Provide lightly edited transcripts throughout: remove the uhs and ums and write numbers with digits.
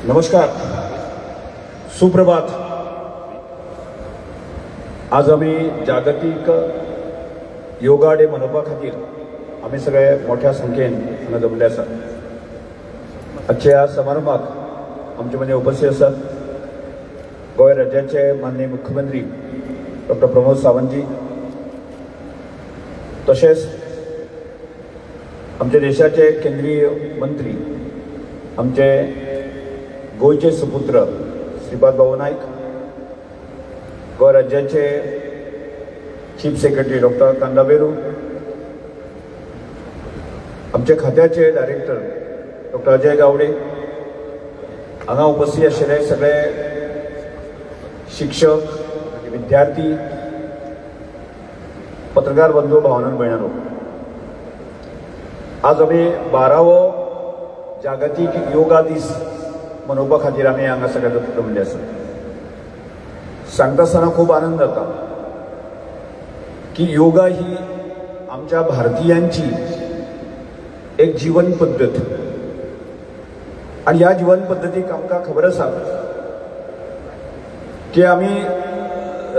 नमस्कार, सुप्रभात. आज आम्ही जागतिक योगा डे मनोवपा खातीर आम्ही सगळे मोठ्या संख्येन हांगा जमले आसात. आजच्या ह्या समारंभाक आमचे मदें उपस्थित आसात गोंय राज्याचे माननीय मुख्यमंत्री डॉक्टर प्रमोद सावंतजी, तशेंच आमच्या देशाचे केंद्रीय मंत्री, आमचे गोयचे सुपुत्र श्रीपाद भाऊ नाईक, गोंय राज्याचे चीफ सेक्रेटरी डॉक्टर कांदाबेरू, आमचे खात्याचे डायरेक्टर डॉक्टर अजय गावडे, हांगा उपस्थित आशिल्ले सगळे शिक्षक, विद्यार्थी, पत्रकार बंधू, भावनां भयणारो, आज आमी 12वो जागतीक योगा दीस मनोवपा खातीर आमी हांगा सगळे जमले आसा. सांगता आसतना खूब आनंद जाता की योगा ही आमच्या भारतीयांची एक जीवन पद्दत, आणि ह्या जीवन पद्दतीक आमकां खबर आसा की आमी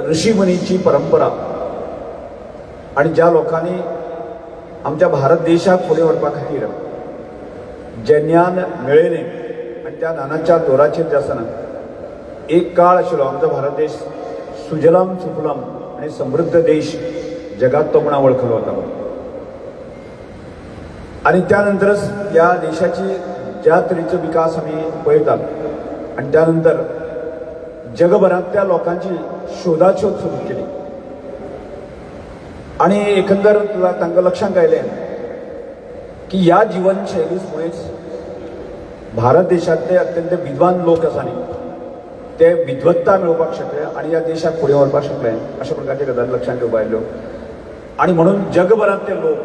ऋषी मुनीची परंपरा आणि ज्या लोकांनी आमच्या भारत देशाक फुडें व्हरपा खातीर जें ज्ञान मेळयलें आणि त्या ज्ञानाच्या दोराचेर जे आसा ना, एक काळ आशिल्लो आमचो भारत देश सुजलाम सुफलाम आणि समृद्ध देश जगात तो म्हणून वळखलो वतालो. आणि त्यानंतरच या देशाची ज्या तरेचो विकास आमी पळयतात, आणि त्यानंतर जगभरातल्या लोकांची शोधाशोध सुरू केली, आणि एकंदर तांकां लक्षांत आयलें की ह्या जीवनशैलीमुळेच भारत देशातले अत्यंत विद्वान लोक आसा न्ही, ते विद्वत्ता मेळोवपाक शकले आणि ह्या देशाक फुडें व्हरपाक शकले, अशा प्रकारचे गजाली लक्षांत घेवपाक आयल्यो. आणि म्हणून जगभरातले लोक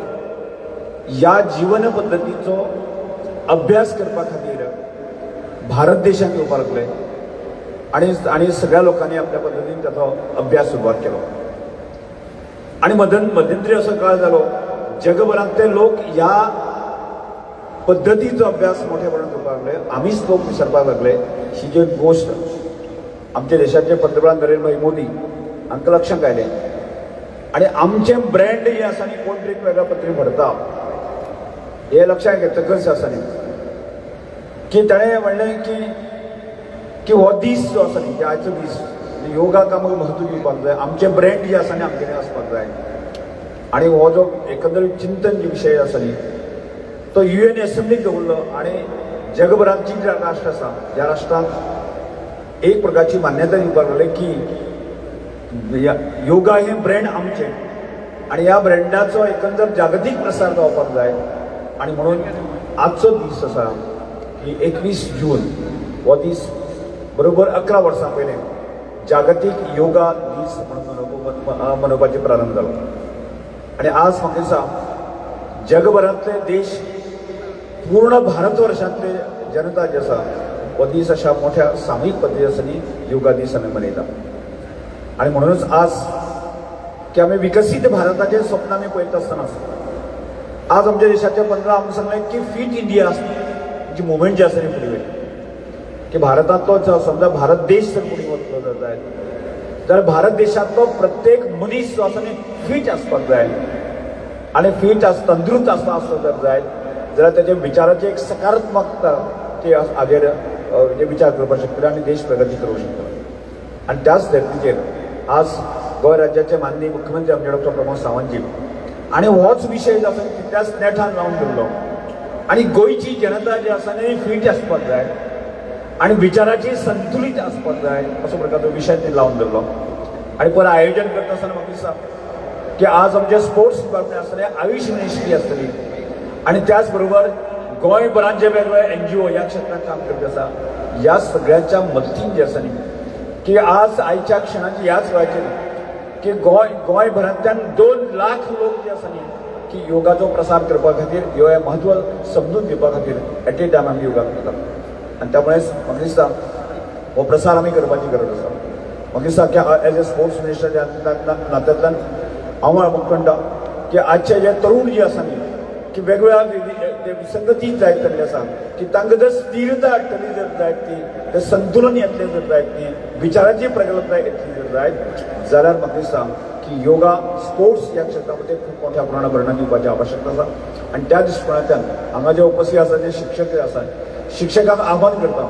ह्या जीवन पद्दतीचो अभ्यास करपा खातीर भारत देशांत येवपाक लागले, आणि सगळ्या लोकांनी आपल्या पद्दतीन ताचो अभ्यास सुरवात केलो. आणि मध्यंतरी असो काळ जालो जगभरातले लोक ह्या पद्दतीचो अभ्यास मोठेपणान करपाक लागले, आमीच लोक विसरपाक लागले. ही जी गोष्ट आमच्या देशाचे पंतप्रधान नरेंद्र भाई मोदी हांकां लक्षांत आयलें, आणि आमचे ब्रँड हे आसा न्ही, कोण तरी वेगळ्या पत्रे भरता हे लक्षांत घेतकच आसा न्ही, की ताणें म्हणलें की हो दीस जो आसा न्ही, आयचो दीस योगाक आमकां म्हत्व दिवपाक जाय, आमचे ब्रँड जे आसा न्ही आमगेर आसपाक जाय. आणि हो जो एकंदरीत चिंतन जे विशय आसा न्ही, तो UN असेंब्लीक दवरलो, आणि जगभरात जी राष्ट्र आसा ज्या राष्ट्रांक एक प्रकारची मान्यता दिवपाक लागली की योगा हे ब्रँड आमचे, आणि ह्या ब्रँडाचो एकंदर जागतीक प्रसार जावपाक जाय. आणि म्हणून आजचो दीस आसा की 21 जून हो दीस बरोबर 11 वर्सां पयलीं जागतीक योगा दीस म्हणून मनोवपाचो प्रारंभ जालो. आणि आज म्हाका दिसता जगभरातले देश, पूर्ण भारतवर्षातले जनता जी आसा हो दीस अशा मोठ्या सामूहिक पद्दतीन योगा दीस आमी मनयता. आणि म्हणूनच आज की आमी विकसीत भारताचें स्वप्न आमी पळयता आसतना आज आमच्या देशाचे पंतप्रधान आमकां सांगलें की फिट इंडिया जी मुवमेंट जी आसा ती फुडें वयता, की भारतांतलो समजा भारत देश जर फुडें वचलो जाय जाल्यार भारत देशांतलो प्रत्येक मनीस जो आसा न्ही फिट आसपाक जाय, आणि फिट तंदुरुस्त आसलो जर जाय जाल्यार तेजे विचाराची एक सकारात्मकता ते हाजेर जे विचार करपाक शकतले आणि देश प्रगती करूंक शकतलो. आणि त्याच धर्तीचेर आज गोंय राज्याचे माननीय मुख्यमंत्री आमचे डॉक्टर प्रमोद सावंतजी, आणि होच विशय जो आसा तितल्याच नेटान लावन धरलो, आणि गोंयची जनता जी आसा न्ही फिट आसपाक जाय आणि विचाराची संतुलित आसपाक जाय, असो प्रकारचो विशय ते लावन धरलो. आणि पर आयोजन करता आसतना म्हाका दिसता की आज आमचे स्पोर्ट्स डिपार्टमेंट आसतले, आयुष मिनिस्ट्री आसतली, आणि त्याच बरोबर गोंयभरात जे वेगवेगळे NGO ह्या क्षेत्रात काम करता आसा, ह्या सगळ्यांच्या मदतीन जे आसा न्ही, की आज आयच्या क्षणाची ह्याच वेळाचेर की गोंयभरांतल्यान 2 लाख लोक जे आसा न्ही की योगाचो प्रसार करपा खातीर ह्यो म्हत्व समजून दिवपा खातीर एट ए टायम आमी योगा करतात. आणि त्यामुळेच म्हाका दिसता हो प्रसार आमी करपाची गरज आसा. म्हाका दिसता की एज ए स्पोर्ट्स मिनिस्टर नात्यांतल्यान हांव म्हणटा की आजचे जे तरुण जे आसा न्ही की वेगवेगळ्या विसंगती जायत तरी आसा की तांकां जर स्थिरता हाडटली जर जायत ती जर संतुलन येतलें जर जायत ती विचाराची प्रगल्भता येतली जर जायत जाल्यार म्हाका दिसता की योगा स्पोर्ट्स ह्या क्षेत्रामध्ये खूप मोठ्या प्रमाणात भरणा दिवपाची आवश्यकता आसा आणि त्या दृश्टिकोनांतल्यान हांगा जे उपस्थित आसा जे शिक्षक आसात शिक्षकांक आव्हान करता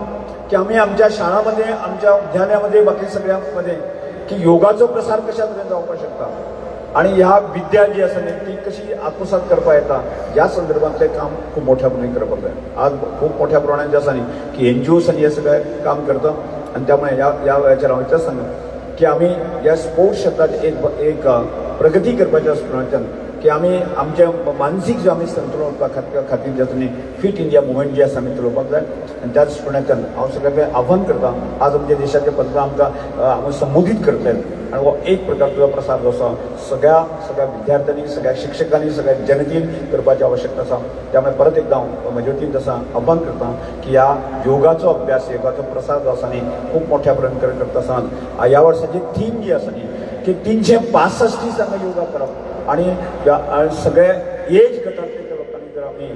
की आम्ही आमच्या शाळांमध्ये आमच्या विद्यालयामध्ये बाकी सगळ्यांमध्ये की योगाचो प्रसार कशा तरेन जावपाक शकता आणि ह्या विद्या जी आसा न्ही ती कशी आत्मसात करपा येता ह्या संदर्भातले काम खूप मोठ्या प्रमाणात करपाक जाय. आज खूप मोठ्या प्रमाणात जे आसा न्ही की एनजीओस आणि हे सगळें काम करता आणि त्यामुळे ह्या वेळाचेर हांव इतलेंच सांगता की आमी ह्या स्पोर्ट्स क्षेत्रात एक प्रगती करपाच्या दृश्टिकोनांतल्यान की आमी आमचे मानसीक जे आमी संतुलन उरपा खातीर जे आसा न्ही फिट इंडिया मुवमेंट जी आसा आमी चलोवपाक जाय आनी त्या दृश्टिकोनांतल्यान हांव सगळ्यांक आव्हान करता आज आमच्या देशाचे पंतप्रधान आमकां संबोधीत करतले आणि हो एक प्रकारचो प्रसार जो आसा सगळ्या विद्यार्थ्यांनी सगळ्या शिक्षकांनी सगळ्या जनतेन करपाची आवश्यकता आसा. त्यामुळे परत एकदा हांव म्हजे वतीन जसा आव्हान करता की ह्या योगाचो अभ्यास योगाचो प्रसार जो आसा न्ही खूप मोठ्या प्रमाणात करता आसतना ह्या वर्साची थीम जी आसा न्ही की 365 दीस हांगा योगा करप आणि सगळे एज गटांतल्या लोकांनी जर आमी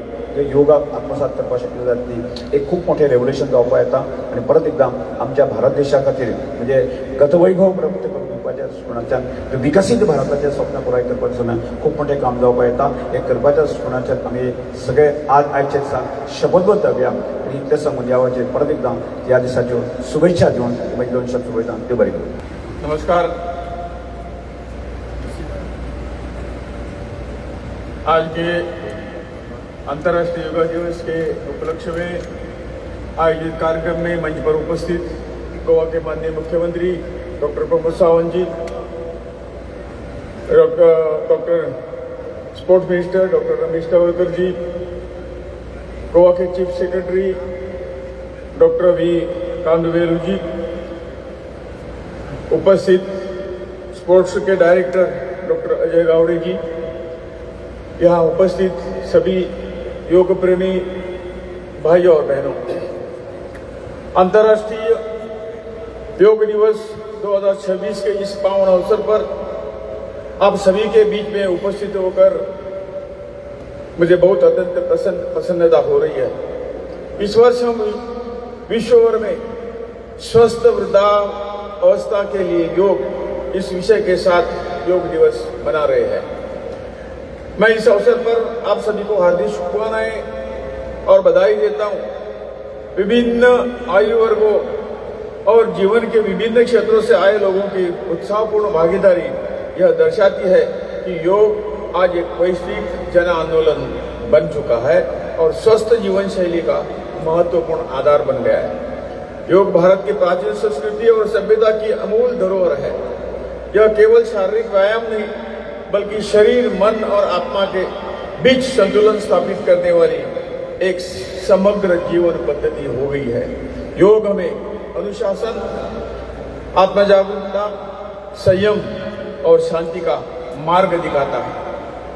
योगा आत्मसात करपाक शकले जाल्यार एक खूप मोठें रेवल्युशन जावपाक येता आणि परत एकदा आमच्या भारत देशा खातीर म्हणजे गतवैभव प्राप्त करून दिवपाच्या दृश्टिकोनांतल्यान विकसीत भारताचें स्वप्न पुराय करपाचें खूप मोठें काम जावपाक येता. हे करपाच्या दृश्टिकोनांतल्यान आमी सगळे आयचे दिसा शपथबद्ध जावया आणि इतलें सांगून ह्या वेळाचेर परत एकदा ह्या दिसाच्यो शुभेच्छा दिवन म्हजे 2 शब्द सोयता त्यो बरें करूं. नमस्कार. आज के अंतर्राष्ट्रीय योगा दिवस के उपलक्ष्य में आयोजित कार्यक्रम में मंच पर उपस्थित गोवा के माननीय मुख्यमंत्री doctor Pramod Sawant ji, doctor sports minister doctor Ramesh Tawadkar ji, Goa के chief secretary doctor V Candavelou ji, उपस्थित स्पोर्ट्स के डायरेक्टर डॉक्टर अजय गावड़े जी, यहाँ उपस्थित सभी योग प्रेमी भाइयों और बहनों, अंतर्राष्ट्रीय योग दिवस 2026 के इस पावन अवसर पर आप सभी के बीच में उपस्थित होकर मुझे बहुत अत्यंत प्रसन्नता हो रही है. इस वर्ष हम विश्व भर में स्वस्थ वृद्धावस्था के लिए योग इस विषय के साथ योग दिवस मना रहे हैं. मैं इस अवसर पर आप सभी को हार्दिक शुभकामनाएं और बधाई देता हूं. विभिन्न आयु वर्गों और जीवन के विभिन्न क्षेत्रों से आए लोगों की उत्साहपूर्ण भागीदारी यह दर्शाती है कि योग आज एक वैश्विक जन आंदोलन बन चुका है और स्वस्थ जीवन शैली का महत्वपूर्ण आधार बन गया है. योग भारत की प्राचीन संस्कृति और सभ्यता की अमूल धरोहर है. यह केवल शारीरिक व्यायाम नहीं बल्कि शरीर, मन और आत्मा के बीच संतुलन स्थापित करने वाली एक समग्र जीवन पद्धति हो गई है. योग हमें अनुशासन, आत्म जागरूकता, संयम और शांति का मार्ग दिखाता है.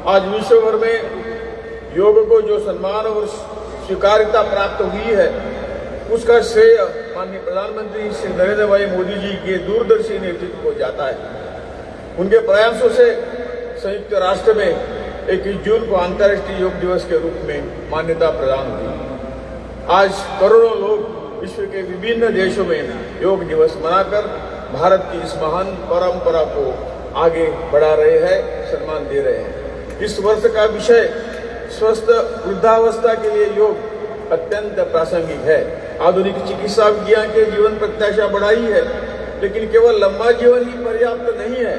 आज विश्व भर में योग को जो सम्मान और स्वीकार्यता प्राप्त हुई है उसका श्रेय माननीय प्रधानमंत्री श्री नरेंद्र भाई मोदी जी के दूरदर्शी नेतृत्व को जाता है. उनके प्रयासों से संयुक्त राष्ट्र में 21 जून को अंतर्राष्ट्रीय योग दिवस के रूप में मान्यता प्रदान हुई. आज करोड़ों लोग विश्व के विभिन्न देशों में योग दिवस मनाकर भारत की इस महान परंपरा को आगे बढ़ा रहे हैं, सम्मान दे रहे हैं. इस वर्ष का विषय स्वस्थ वृद्धावस्था के लिए योग अत्यंत प्रासंगिक है. आधुनिक चिकित्सा विज्ञान के जीवन प्रत्याशा बढ़ाई है, लेकिन केवल लंबा जीवन ही पर्याप्त नहीं है.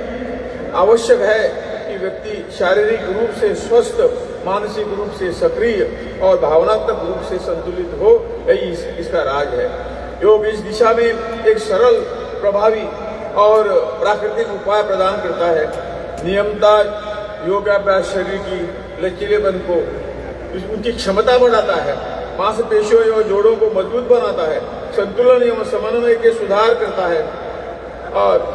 आवश्यक है कि व्यक्ति शारीरिक रूप से स्वस्थ, मानसिक रूप से सक्रिय और भावनात्मक रूप से संतुलित हो. यही इसका राज है. योग इस दिशा में एक सरल, प्रभावी और प्राकृतिक उपाय प्रदान करता है. नियमता योगाभ्यास शरीर की लचीलेपन को, उनकी क्षमता बढ़ाता है, मांसपेशियों और जोड़ों को मजबूत बनाता है, संतुलन एवं समन्वय के सुधार करता है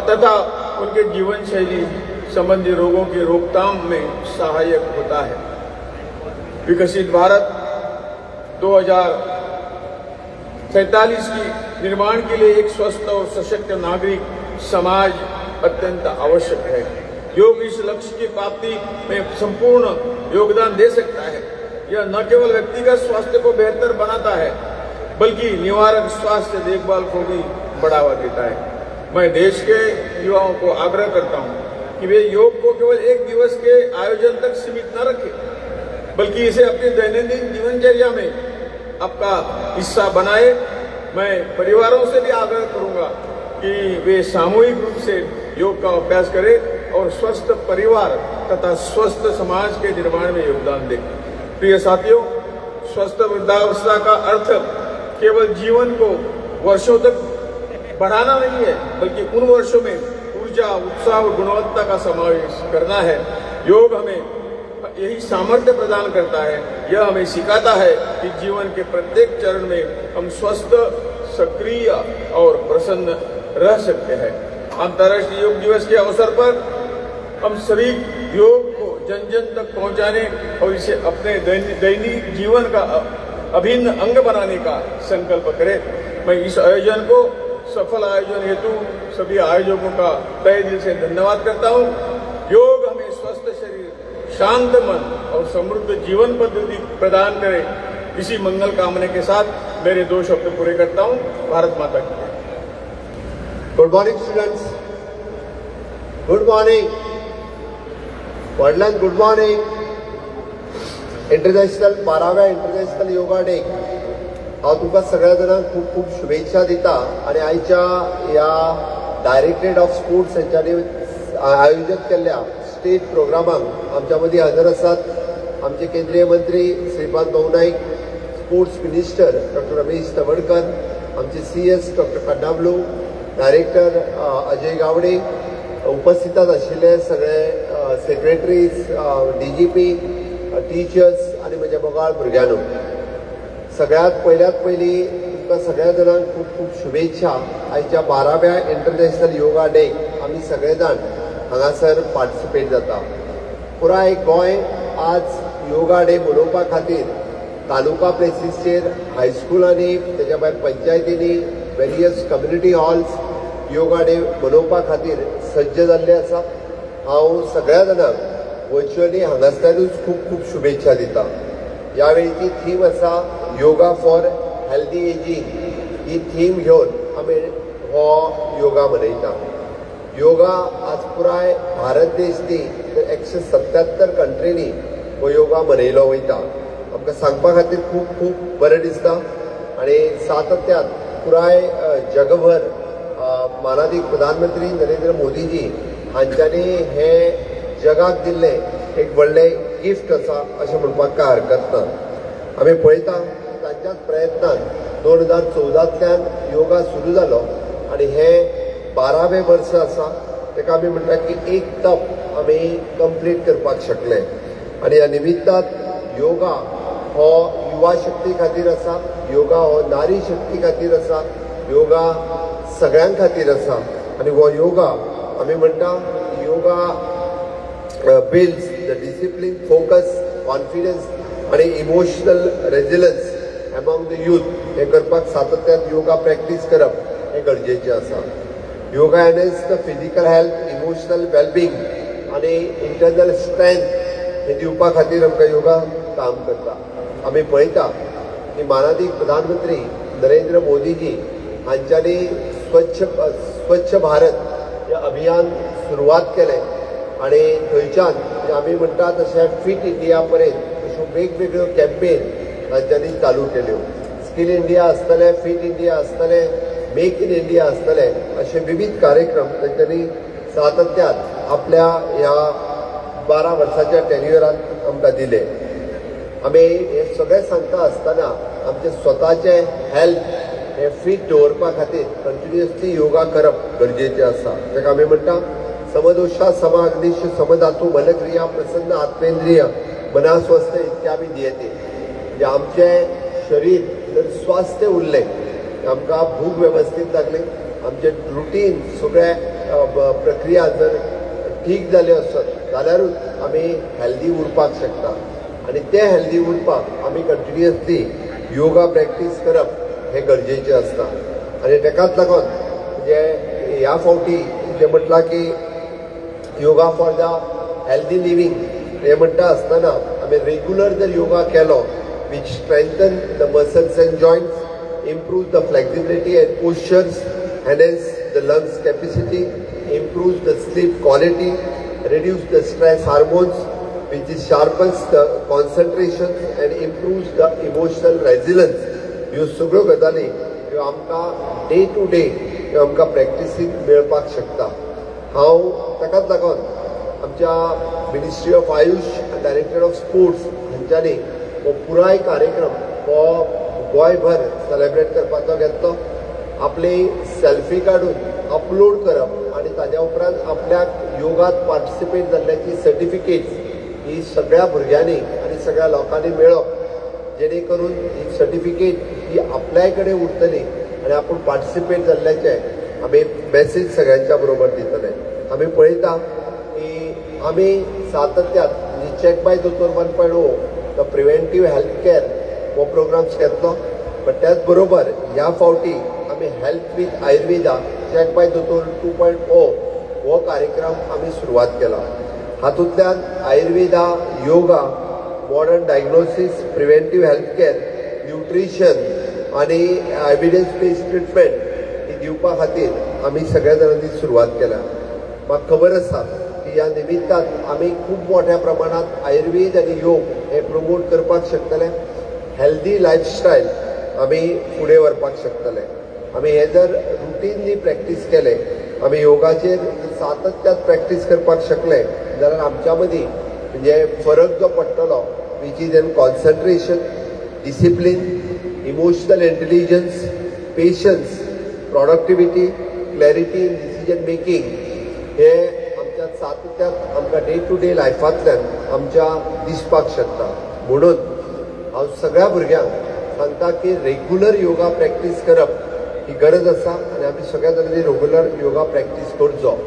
तथा उनके जीवन शैली संबंधी रोगों की रोकथाम में सहायक होता है. विकसित भारत 2047 की निर्माण के लिए एक स्वस्थ और सशक्त नागरिक समाज अत्यंत आवश्यक है. योग इस लक्ष्य की प्राप्ति में संपूर्ण योगदान दे सकता है. यह न केवल व्यक्तिगत स्वास्थ्य को बेहतर बनाता है बल्कि निवारक स्वास्थ्य देखभाल को भी बढ़ावा देता है। मैं देश के युवाओं को आग्रह करता हूं कि वे योग को केवल एक दिवस के आयोजन तक सीमित न रखें बल्कि इसे अपनी दैनंदिन जीवनचर्या में आपका हिस्सा बनाए। मैं परिवारों से भी आग्रह करूंगा कि वे सामूहिक रूप से योग का अभ्यास करें और स्वस्थ परिवार तथा स्वस्थ समाज के निर्माण में योगदान दें। प्रिय साथियों, स्वस्थ वृद्धावस्था का अर्थ केवल जीवन को वर्षों तक बढ़ाना नहीं है बल्कि उन वर्षों में ऊर्जा, उत्साह और गुणवत्ता का समावेश करना है। योग हमें यही सामर्थ्य प्रदान करता है। यह हमें सिखाता है कि जीवन के प्रत्येक चरण में हम स्वस्थ, सक्रिय और प्रसन्न रह सकते हैं। अंतर्राष्ट्रीय योग दिवस के अवसर पर हम सभी योग को जन जन तक पहुंचाने और इसे अपने दैनिक जीवन का अभिन्न अंग बनाने का संकल्प करें। मैं इस आयोजन को सफल आयोजन हेतु सभी आयोजकों का तहे दिल से धन्यवाद करता हूं। योग हमें स्वस्थ शरीर, शांत मन और समृद्ध जीवन पद्धति प्रदान करे। इसी मंगल कामना के साथ मेरे 2 शब्द पूरे करता हूं। भारत माता की जय। Good morning students, good morning वडिलांना, गुड मॉर्निंग. इंटरनॅशनल 12व्या इंटरनॅशनल योगा डे हांव तुमकां सगळ्या जाणांक खूब खूब शुभेच्छा दिता. आणि आयच्या ह्या डायरेक्टरेट ऑफ स्पोर्ट्स हांच्यांनी आयोजित केल्ल्या स्टेट प्रोग्रामाक आमच्या मदीं हजर आसात आमचे केंद्रीय मंत्री Shripad Bhau Naik, sports minister doctor Ramesh Tawadkar, आमचे CS doctor Kannamalu, director Ajay Gawade, उपस्थितात आशिल्ले सगळे सेक्रेटरीज, DGP, टीचर्स आणि म्हज्या मोगाळ भुरग्यांनो, सगळ्यात पयली तुमकां सगळ्या जाणांक खूब खूब शुभेच्छा. आयच्या 12व्या इंटरनॅशनल योगा डे आमी सगळे जाण हांगासर पार्टिसिपेट जाता. पुराय गोंय आज योगा डे मनोवपा खातीर तालुका प्लेसीसचेर, हायस्कुलांनी, तेच्या भायर पंचायतींनी, various community halls yoga day मनोवपा खातीर सज्ज जाल्ले आसा. हांव सगळ्या जाणांक वर्च्युअली हांगासरूच खूब खूब शुभेच्छा दिता. ह्या वेळीची थीम आसा yoga for healthy ageing. He theme घेवन आमी हो योगा मनयता. योगा आज पुराय भारत देश न्ही तर 177 कंट्रीनी हो योगा मनयलो वयता. आमकां सांगपा खातीर खूब खूब बरें दिसता. आनी सातत्यान पुराय जगभर माननीय प्रधानमंत्री नरेंद्र मोदीजी हांच्यांनी हे जगाक दिल्ले एक व्हडले गिफ्ट आसा अशें म्हणपाक कांय हरकत ना. आमी पळयता तांच्याच प्रयत्नान 2014तल्यान योगा सुरू जालो आनी हे 12वें वर्स आसा. ताका आमी म्हणटा की एक तप आमी कंप्लीट करपाक शकले. आनी ह्या निमित्तान योगा हो युवा शक्ती खातीर आसा, योगा हो नारी शक्ती खातीर आसा, योगा सगळ्यां खातीर आसा. आनी हो योगा आमी म्हणटा yoga builds the discipline, focus, confidence आणि इमोशनल रेजिलन्स among the youth. हे करपाक सातत्यान योगा प्रॅक्टीस करप हे गरजेचें आसा. Yoga enhance the physical health, emotional wellbeing आणि इंटरनल स्ट्रेंथ हे दिवपा खातीर आमकां योगा काम करता. आमी पळयता की माननीय प्रधानमंत्री नरेंद्र मोदीजी हांच्यांनी स्वच्छ भारत हे अभियान सुरवात केलें आणि थंयच्यान आमी म्हणटा तशें फिट इंडिया पर्यंत अश्यो वेगवेगळ्यो कॅम्पेन राज्यांनी चालू केल्यो. स्कील इंडिया आसतलें, फिट इंडिया आसतलें, मेक इन इंडिया आसतलें, अशे विविध कार्यक्रम तांच्यांनी सातत्यान आपल्या ह्या 12 वर्साच्या टेन्युअरांत आमकां दिले. आमी हे सगळें सांगता आसतना आमचे स्वताचे हेल्थ हे फिट दवरपा खातीर कंटिन्युअसली योगा करप गरजेचें आसा. ताका आमी म्हणटा समदोषा समाग्निश समधातू बलक्रिया प्रसन्न आत्मेंद्रिय मना स्वस्थ इत्यादी दियेते. म्हणजे आमचें शरीर जर स्वास्थ्य उरलें, आमकां भूक वेवस्थीत लागली, आमचें रुटीन सगळे प्रक्रिया जर ठीक जाल्यो आसत जाल्यारूच आमी हेल्दी उरपाक शकता. आनी ते हेल्दी उरपाक आमी कंटिन्युअसली योगा प्रॅक्टीस करप हे गरजेचें आसता. आनी ताकाच लागून म्हणजे ह्या फावटी जे म्हटलां की yoga for the healthy living हे म्हणटा आसतना आम्ही रेग्युलर जर योगा केलो which strengthen the muscles and joints, improves the flexibility and postures, enhance the lungs capacity, improves the sleep quality, reduce the stress hormones, which is sharpens the concentration and improves the emotional resilience. ह्यो सगळ्यो गजाली ह्यो आमकां day to day ह्यो आमकां प्रॅक्टिसीन मेळपाक शकता. हांव ताकाच लागून आमच्या मिनिस्ट्री ऑफ आयुष आनी डायरेक्टर ऑफ स्पोर्ट्स हांच्यांनी हो पुराय कार्यक्रम हो गोंयभर सेलेब्रेट करपाचो घेतलो. आपली सेल्फी काडून अपलोड करप आनी ताज्या उपरांत आपल्याक योगात पार्टिसिपेट जाल्ल्याची सर्टिफिकेट्स ही सगळ्या भुरग्यांनी आनी सगळ्या लोकांनी मेळप, जेणे करून ही सर्टिफिकेट ही आपल्याय कडेन उरतली आनी आपूण पार्टिसिपेट जाल्ल्याचे आमी मॅसेज सगळ्यांच्या बरोबर दितले. आमी पळयता की आमी सातत्यान म्हणजे चॅक बाय दोतोर 1.0 द प्रिव्हेंटीव हेल्थ केअर हो प्रोग्राम्स घेतलो. पण त्याच बरोबर ह्या फावटी आमी health with Ayurveda check by दोतोर 2.0 हो कार्यक्रम आमी सुरवात केला. हातूंतल्यान Ayurveda, yoga, modern diagnosis, preventive health care, nutrition आनी एविडन्स बेस्ड ट्रिटमेंट ही दिवपा खातीर आमी सगळ्या जाणांनी सुरवात केल्या. म्हाका खबर आसा की ह्या निमित्तान आमी खूब मोठ्या प्रमाणात आयुर्वेद आनी योग हे प्रमोट करपाक शकतले. हेल्दी लायफस्टायल आमी फुडें व्हरपाक शकतले. आमी हे जर रुटीनली प्रॅक्टीस केले, आमी योगाचेर सातत्यात प्रॅक्टीस करपाक शकले जाल्यार आमच्या मदीं म्हणजे फरक जो पडटलो which is in concentration, discipline, emotional intelligence, patience, productivity, clarity in decision making हे आमच्या सातत्यात आमकां डे टू डे लायफांतल्यान आमच्या दिसपाक शकता. म्हणून हांव सगळ्या भुरग्यांक सांगता की रेग्युलर योगा प्रॅक्टीस करप ही गरज आसा आनी आमी सगळ्या जाणांनी रेग्युलर योगा प्रॅक्टीस करचो.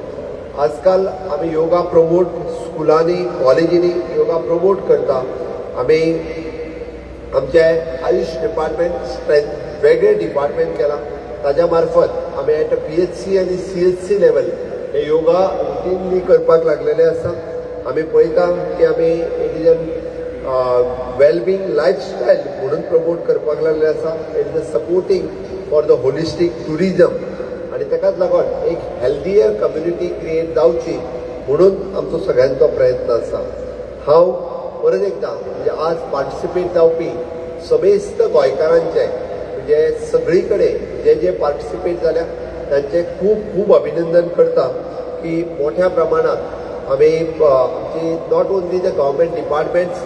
आजकाल आमी योगा प्रमोट स्कुलांनी, कॉलेजींनी योगा प्रमोट करता. आमी आमचे आयुष डिपार्टमेंट स्ट्रेंथ वेगळे डिपार्टमेंट केला. ताज्या मार्फत आमी एट PHC आनी CHC लेवल हे योगा रुटीनली करपाक लागलेले आसा. आमी पळयता की आमी it is an wellbeing lifestyle म्हणून प्रमोट करपाक लागले आसा. It is a supporting for the holistic tourism आनी ताकाच लागून एक हेल्दियर कम्युनिटी क्रिएट जावची म्हणून आमचो सगळ्यांचो प्रयत्न आसा. हांव परत एकदा म्हणजे आज पार्टिसिपेट जावपी समेस्त गोंयकारांचे म्हणजे सगळी कडेन जे पार्टिसिपेट जाल्या तांचे खूब खूब अभिनंदन करता की मोठ्या प्रमाणात आमी आमची not only the government departments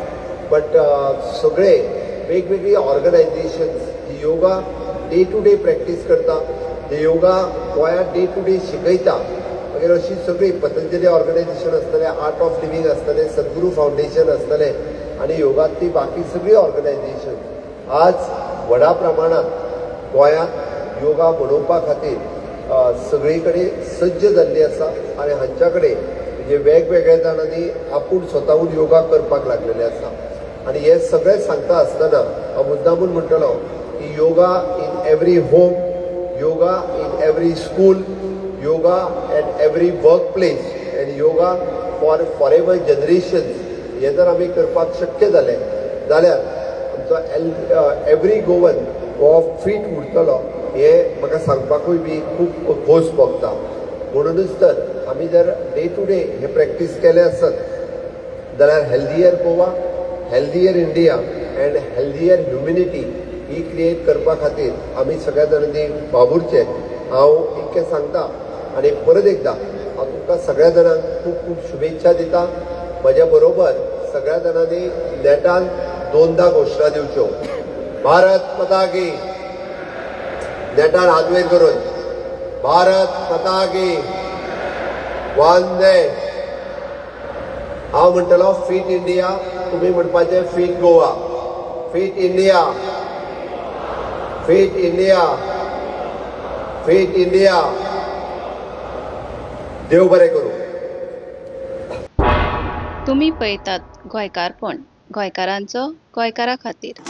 but सगळे वेगवेगळी ऑर्गनायझेशन्स जी yoga day to day practice करता, जे योगा गोंयांत डे टू डे शिकयता. मागीर अशी सगळी पतंजली ऑर्गनायझेशन आसतलें, आर्ट ऑफ लिव्हिंग आसतलें, सद्गुरू फावंडेशन आसतलें आनी योगांतली बाकी सगळी ऑर्गनायझेशन आज व्हडा प्रमाणात गोंयांत योगा मनोवपा खातीर सगळी कडेन सज्ज जाल्ली आसा आनी हांच्या कडेन म्हणजे वेगवेगळ्या जाणांनी आपूण स्वताहून योगा करपाक लागलेले आसा. आनी हे सगळें सांगता आसतना हांव मुद्दामून म्हणटलो की yoga in every home, yoga in every school, yoga at every work place and yoga for ever generations हे जर आमी करपाक शक्य जालें जाल्यार आमचो एवरी गोवन हो फीट उरतलो हे म्हाका सांगपाकूय बी खूब खोस भोगता. म्हणूनच तर आमी जर डे टू डे हे प्रॅक्टीस केले आसत जाल्यार healthier Goa, healthier India and healthier humanity ही क्रिएट करपा खातीर आमी सगळ्या जाणांनी वावुरचे. हांव इतकें सांगता आनी परत एकदा हांव तुमकां सगळ्या जाणांक खूब खूब शुभेच्छा दिता. म्हज्या बरोबर सगळ्या जाणांनी नेटान 2दा घोशणा दिवच्यो. भारत माता की, नेटान हात वयर करून भारत माता की, वंदे. हांव म्हणटलो फीट इंडिया, तुमी म्हणपाचें fit Goa. Fit India, fit India, fit India. देव बरें करूं. तुम्ही पळयतात गोंयकारपण, गोंयकारांचो गोंयकारा खातीर.